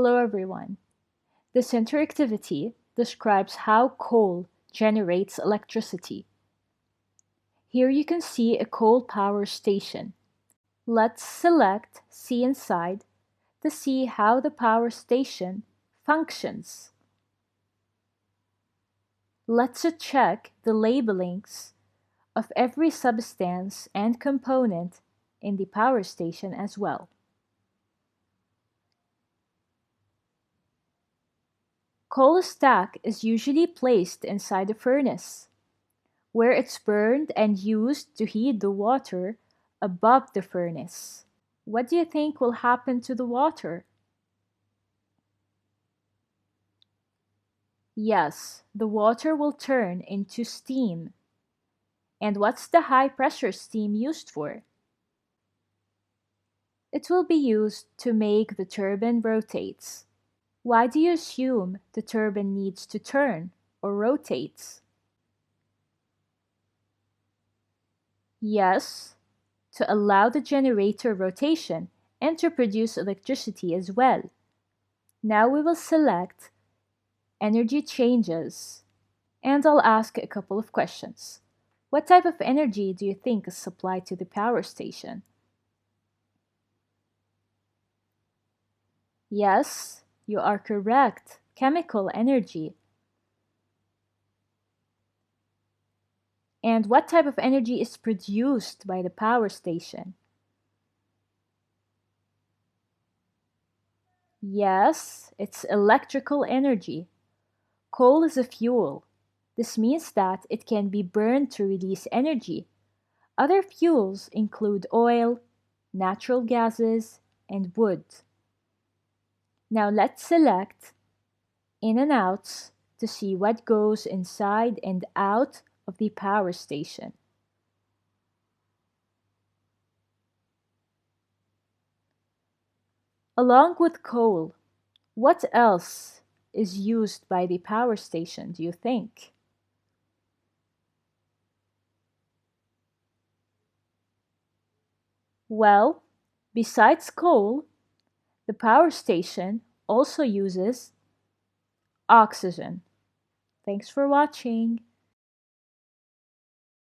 Hello everyone. This interactivity describes how coal generates electricity. Here you can see a coal power station. Let's select See Inside to see how the power station functions. Let's check the labelings of every substance and component in the power station as well. Coal stack is usually placed inside a furnace, where it's burned and used to heat the water above the furnace. What do you think will happen to the water? Yes, the water will turn into steam. And what's the high pressure steam used for? It will be used to make the turbine rotates. Why do you assume the turbine needs to turn or rotates? Yes, to allow the generator rotation and to produce electricity as well. Now we will select Energy Changes, and I'll ask a couple of questions. What type of energy do you think is supplied to the power station? Yes, you are correct. Chemical energy. And what type of energy is produced by the power station? Yes, it's electrical energy. Coal is a fuel. This means that it can be burned to release energy. Other fuels include oil, natural gases, and wood. Now let's select In and Outs to see what goes inside and out of the power station. Along with coal, what else is used by the power station, do you think? Well, besides coal, the power station also uses oxygen. Thanks for watching.